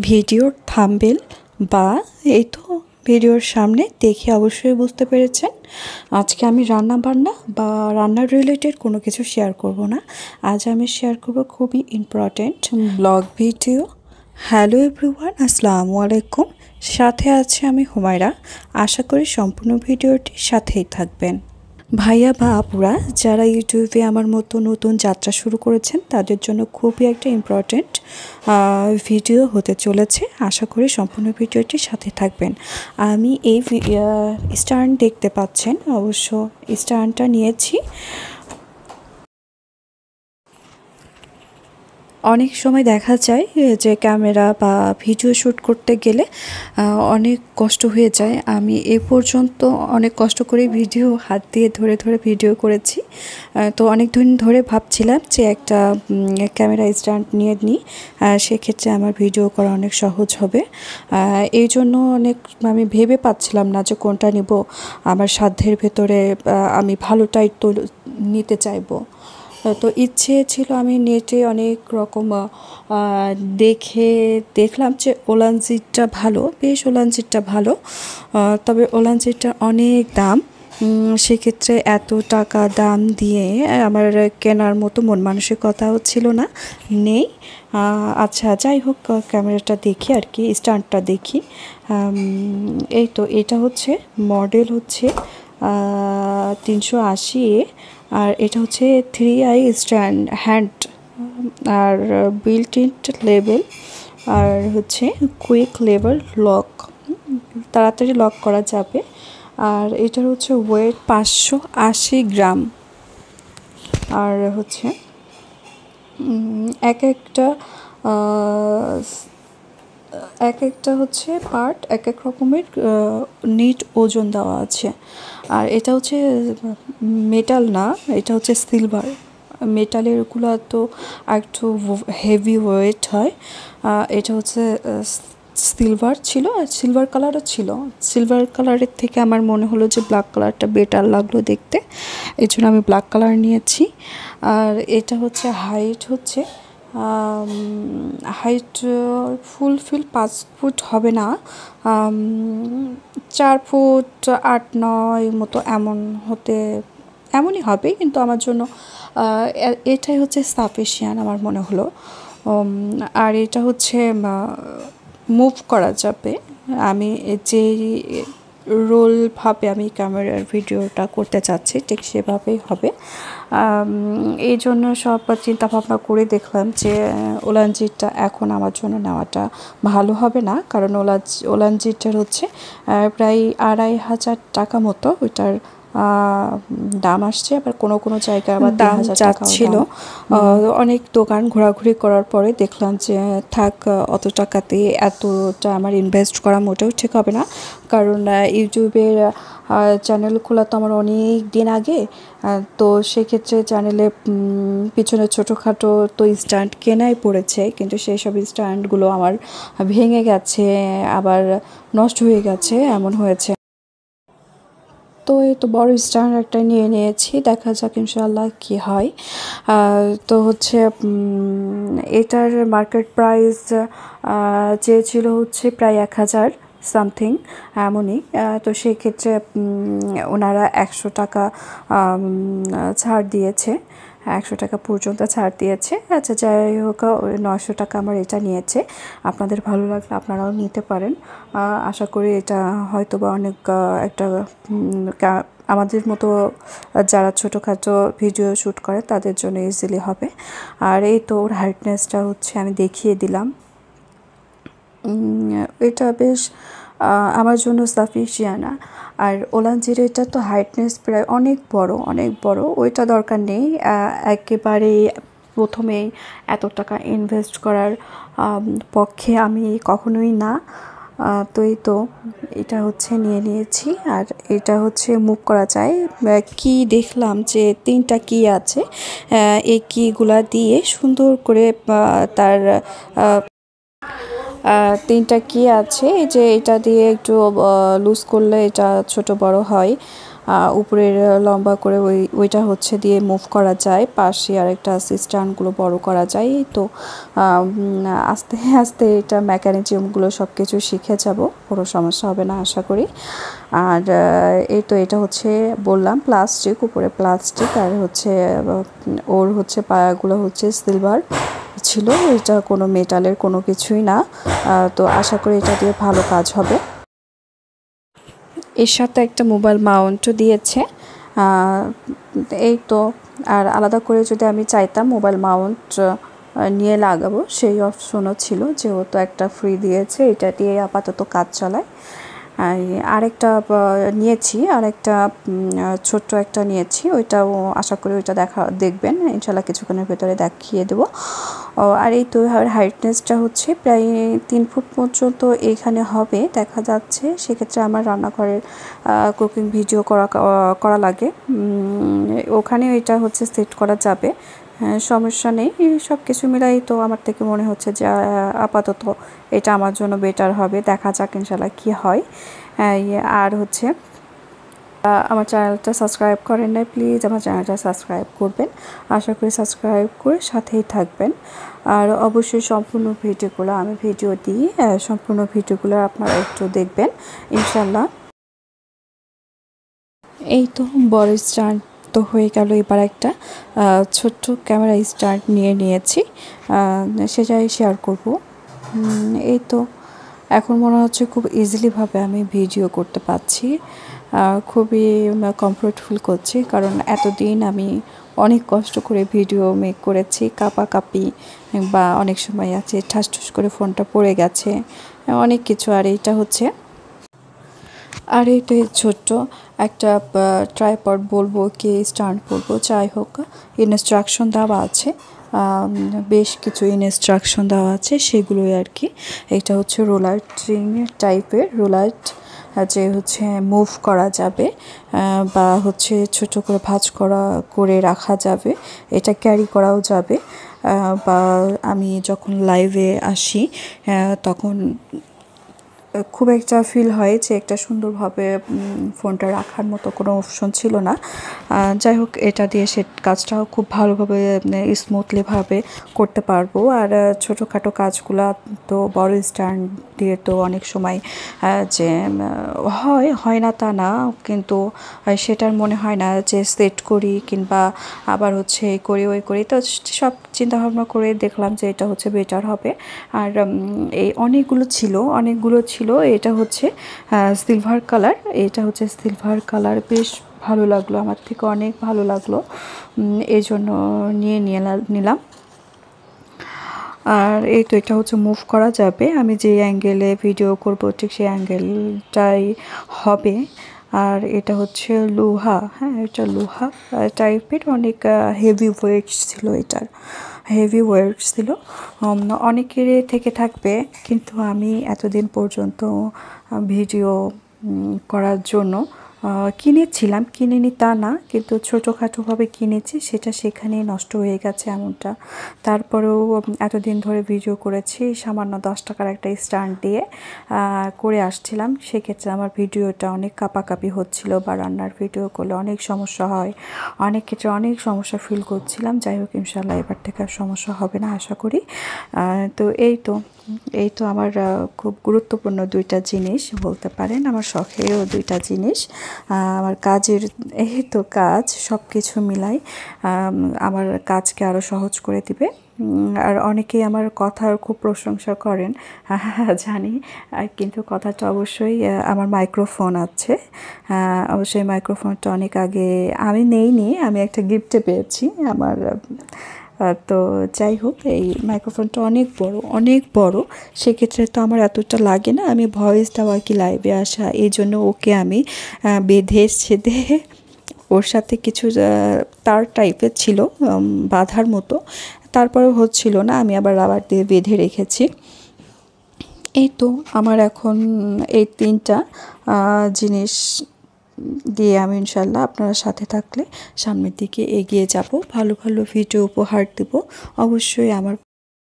ভিডিওর থাম্বনেল বা এই তো ভিডিওর সামনে দেখে অবশ্যই বুঝতে পেরেছেন আজকে আমি রান্না বান্না বা রান্নার রিলেটেড কোনো কিছু শেয়ার করব না। আজ আমি শেয়ার করব খুবই important blog video. Hello everyone, আসসালামু আলাইকুম। সাথে আছে আমি হুমায়রা। আশা করি সম্পূর্ণ ভিডিওটির সাথেই থাকবেন। ভাইয়া বা আপুরা যারা ইউটিউবে আমার মতো নতুন যাত্রা শুরু করেছেন তাদের জন্য খুবই একটা ইম্পর্ট্যান্ট ভিডিও হতে চলেছে। আশা করি সম্পূর্ণ ভিডিওটির সাথে থাকবেন। আমি এই স্ট্যান্ড দেখতে পাচ্ছেন, অবশ্য স্ট্যান্ডটা নিয়েছি। অনেক সময় দেখা যায় যে ক্যামেরা বা ভিডিও শ্যুট করতে গেলে অনেক কষ্ট হয়ে যায়। আমি এ পর্যন্ত অনেক কষ্ট করে ভিডিও হাত দিয়ে ধরে ধরে ভিডিও করেছি। তো অনেক দিন ধরে ভাবছিলাম যে একটা ক্যামেরা স্ট্যান্ড নিয়ে নিই, সেক্ষেত্রে আমার ভিডিও করা অনেক সহজ হবে। এই জন্য আমি ভেবে পাচ্ছিলাম না যে কোনটা নিব। আমার সাধ্যের ভেতরে আমি ভালোটাই তো নিতে চাইবো। তো ইচ্ছে ছিল, আমি নেটে অনেক রকম দেখলাম যে ওলানজিটটা ভালো, বেশ ওলানজিটটা ভালো। তবে ওলানজিটটা অনেক দাম। সেক্ষেত্রে এত টাকা দাম দিয়ে আমার কেনার মতো মন মানসিকতাও ছিল না, নেই। আচ্ছা, যাই হোক, ক্যামেরাটা দেখি আর কি, স্ট্যান্ডটা দেখি। এই তো এটা হচ্ছে মডেল হচ্ছে 380A, আর এটা হচ্ছে 3i স্ট্যান্ড হ্যান্ড, আর বিল্ট ইন লেবেল, আর হচ্ছে কুইক লেবেল লক, তাড়াতাড়ি লক করা যাবে। আর এটার হচ্ছে ওয়েট 580 গ্রাম। আর হচ্ছে এক একটা হচ্ছে পার্ট এক এক রকমের নিট ওজন দেওয়া আছে। আর এটা হচ্ছে মেটাল না, এটা হচ্ছে সিলভার। মেটালেরগুলো তো একটু হেভি ওয়েট হয়। এটা হচ্ছে সিলভার ছিল, আর সিলভার কালারও ছিল। সিলভার কালারের থেকে আমার মনে হলো যে ব্ল্যাক কালারটা বেটার লাগলো দেখতে, এই জন্য আমি ব্ল্যাক কালার নিয়েছি। আর এটা হচ্ছে হাইট ফুলফিল 5 ফুট হবে না, 4 ফুট 8-9 মতো এমনই হবে, কিন্তু আমার জন্য এটাই হচ্ছে সাফিসিয়েন্ট আমার মনে হলো। আর এটা হচ্ছে মুভ করা যাবে। আমি যে রোলভাবে আমি ক্যামেরার ভিডিওটা করতে চাচ্ছি ঠিক সেভাবেই হবে। এই জন্য সব চিন্তা ভাবনা করে দেখলাম যে ওলানজিটটা এখন আমার জন্য নেওয়াটা ভালো হবে না, কারণ ওলানজিটটার হচ্ছে প্রায় 2500 টাকা মতো ওইটার দাম আসছে। আবার কোনো জায়গায় আবার দাম যাচ্ছিল। অনেক দোকান ঘোরাঘুরি করার পরে দেখলাম যে থাক, অত টাকাতে এতটা আমার ইনভেস্ট করা মোটেও ঠিক হবে না, কারণ ইউটিউবের চ্যানেল খোলা তো আমার অনেক দিন আগে। তো সেক্ষেত্রে চ্যানেলে পিছনে ছোটোখাটো তো স্ট্যান্ড কেনাই পড়েছে, কিন্তু সেই সব স্ট্যান্ডগুলো আমার ভেঙে গেছে, আবার নষ্ট হয়ে গেছে, এমন হয়েছে। তো এই তো বড় স্ট্যান্ড একটা নিয়ে নিয়েছি, দেখা যাক ইনশাআল্লাহ কী হয়। তো হচ্ছে এটার মার্কেট প্রাইস চেয়েছিল হচ্ছে প্রায় 1000 সামথিং এমনই। তো সেক্ষেত্রে ওনারা 100 টাকা ছাড় দিয়েছে, 100 টাকা পর্যন্ত ছাড় দিয়েছে। আচ্ছা, যাই হোক, 900 টাকা আমার এটা নিয়েছে। আপনাদের ভালো লাগলে আপনারাও নিতে পারেন। আশা করি এটা হয়তো বা অনেক একটা আমাদের মতো যারা ছোটোখাটো ভিডিও শ্যুট করে তাদের জন্য ইজিলি হবে। আর এই তো ওর হাইটনেসটা হচ্ছে আমি দেখিয়ে দিলাম। এটা বেশ আমার জন্য সাফিসিয়েন্ট। আর ওলানজির এটা তো হাইটনেস প্রায় অনেক বড়, ওইটা দরকার নেই। একেবারে প্রথমেই এত টাকা ইনভেস্ট করার পক্ষে আমি কখনোই না। তো এই তো এটা হচ্ছে নিয়ে নিয়েছি। আর এটা হচ্ছে মুভ করা যায়। কি দেখলাম যে 3টা কি আছে, এই কিগুলা দিয়ে সুন্দর করে তার 3টা কি আছে, যে এটা দিয়ে একটু লুজ করলে এটা ছোট বড় হয়। উপরের লম্বা করে ওইটা হচ্ছে দিয়ে মুভ করা যায়, পাশে আরেকটা স্ট্যান্ডগুলো বড় করা যায়। এই তো আস্তে আস্তে এটা মেকানিজমগুলো সব কিছু শিখে যাব, কোনো সমস্যা হবে না আশা করি। আর এই তো এটা হচ্ছে বললাম প্লাস্টিক, উপরে প্লাস্টিক, আর হচ্ছে ওর হচ্ছে পায়াগুলো হচ্ছে সিলভার ছিল, এটা কোনো মেটালের কোনো কিছুই না। তো আশা করি এটা দিয়ে ভালো কাজ হবে। এর সাথে একটা মোবাইল মাউন্টও দিয়েছে। এই তো, আর আলাদা করে যদি আমি চাইতাম মোবাইল মাউন্ট নিয়ে লাগাবো সেই অপশনও ছিল, যেহেতু একটা ফ্রি দিয়েছে, এটা দিয়ে আপাতত কাজ চালায়। আরেকটা নিয়েছি, আরেকটা ছোট্ট একটা নিয়েছি, ওইটাও আশা করি ওইটা দেখবেন ইনশাল্লাহ কিছুক্ষণের ভেতরে দেখিয়ে দেবো। আর এই তো হাইটনেসটা হচ্ছে প্রায় 3 ফুট পর্যন্ত এইখানে হবে দেখা যাচ্ছে। সেক্ষেত্রে আমার রান্নাঘরের কুকিং ভিডিও করা লাগে, ওখানে এটা হচ্ছে সেট করা যাবে, সমস্যা নেই। সব কিছু মিলাই তো আমার থেকে মনে হচ্ছে যে আপাতত এটা আমার জন্য বেটার হবে, দেখা যাক ইনশাল্লাহ কী হয়। আর হচ্ছে আমার চ্যানেলটা সাবস্ক্রাইব করেন না, প্লিজ আমার চ্যানেলটা সাবস্ক্রাইব করবেন, আশা করি সাবস্ক্রাইব করে সাথেই থাকবেন। আর অবশ্যই সম্পূর্ণ ভিডিওগুলো আমি ভিডিও দিই, সম্পূর্ণ ভিডিওগুলো আপনারা একটু দেখবেন ইনশাল্লাহ। এই তো বড় স্ট্যান্ড তো হয়ে গেল, এবার একটা ছোট্ট ক্যামেরা স্ট্যান্ড নিয়েছি, সেটাই শেয়ার করব। এই তো এখন মনে হচ্ছে খুব ইজিলিভাবে আমি ভিডিও করতে পারছি, খুবই কমফোর্টফুল করছি, কারণ এতদিন আমি অনেক কষ্ট করে ভিডিও মেক করেছি, কাঁপাকাঁপি বা অনেক সময় আছে ঠাস ঠাস করে ফোনটা পড়ে গেছে, অনেক কিছু। আর এইটা হচ্ছে আর এটা ছোট্ট একটা ট্রাইপড বলবো কি স্ট্যান্ড বলবো, যাই হোক ইনস্ট্রাকশন দেওয়া আছে, বেশ কিছু ইনস্ট্রাকশন দেওয়া আছে সেগুলোই আর কি। এটা হচ্ছে রোলার টাইপের রোলার, যে হচ্ছে মুভ করা যাবে বা হচ্ছে ছোট করে ভাঁজ করে রাখা যাবে, এটা ক্যারি করাও যাবে। বা আমি যখন লাইভে আসি তখন খুব একটা ফিল হয় যে একটা সুন্দরভাবে ফোনটা রাখার মতো কোনো অপশন ছিল না। যাই হোক এটা দিয়ে সে কাজটাও খুব ভালোভাবে স্মুথলিভাবে করতে পারবো। আর ছোটোখাটো কাজগুলো তো বড় স্ট্যান্ড দিয়ে তো অনেক সময় যে হয় না তা না, কিন্তু সেটার মনে হয় না যে সেট করি কিংবা আবার হচ্ছে করি ওই করি, তো সব চিন্তাভাবনা করে দেখলাম যে এটা হচ্ছে বেটার হবে। আর এই অনেকগুলো ছিল, এটা হচ্ছে সিলভার কালার, এটা হচ্ছে সিলভার কালার, বেশ ভালো লাগলো, আমার থেকে অনেক ভালো লাগলো, এই জন্য নিলাম। আর এই তো এটা হচ্ছে মুভ করা যাবে, আমি যে অ্যাঙ্গেলে ভিডিও করব ঠিক সেই অ্যাঙ্গেলটাই হবে। আর এটা হচ্ছে লোহা, হ্যাঁ এটা লোহা টাইপের, অনেক হেভি ওয়েটস ছিল, এটার হেভি ওয়েটস ছিল, অনেকের থেকে থাকবে, কিন্তু আমি এতদিন পর্যন্ত ভিডিও করার জন্য কিনেছিলাম, কিনিনি তা না, কিন্তু ছোটোখাটোভাবে কিনেছি, সেটা সেখানেই নষ্ট হয়ে গেছে এমনটা। তারপরেও এতদিন ধরে ভিডিও করেছি সামান্য 10 টাকার একটা স্ট্যান্ড দিয়ে করে আসছিলাম, সেক্ষেত্রে আমার ভিডিওটা অনেক কাঁপাকাঁপি হচ্ছিল, বা রান্নার ভিডিও করলে অনেক সমস্যা হয়, অনেক ক্ষেত্রে অনেক সমস্যা ফিল করছিলাম। যাই হোক ইনশাল্লাহ এবার থেকে আর সমস্যা হবে না আশা করি। তো এই তো আমার খুব গুরুত্বপূর্ণ 2টা জিনিস বলতে পারেন, আমার শখেরও 2টা জিনিস, আমার কাজের এই তো কাজ সব কিছু মিলাই আমার কাজকে আরও সহজ করে দিবে। আর অনেকেই আমার কথার খুব প্রশংসা করেন, জানি, কিন্তু কথাটা অবশ্যই আমার মাইক্রোফোন আছে, অবশ্যই মাইক্রোফোনটা অনেক আগে আমি নেইনি, আমি একটা গিফটে পেয়েছি আমার। তো যাই হোক এই মাইক্রোফোনটা অনেক বড়, সেক্ষেত্রে তো আমার এতটা লাগে না, আমি ভয়েস দেওয়া কি লাইভে আসা, এই জন্য ওকে আমি বেঁধে ওর সাথে কিছু তার টাইপের ছিল বাঁধার মতো, তারপরেও হচ্ছিল না, আমি আবার রাবার দিয়ে বেঁধে রেখেছি। এই তো আমার এখন এই 3টা জিনিস দিয়ে আমি ইনশাল্লাহ আপনারা সাথে থাকলে সামনের দিকে এগিয়ে যাব, ভালো ভালো ভিডিও উপহার দেব অবশ্যই। আমার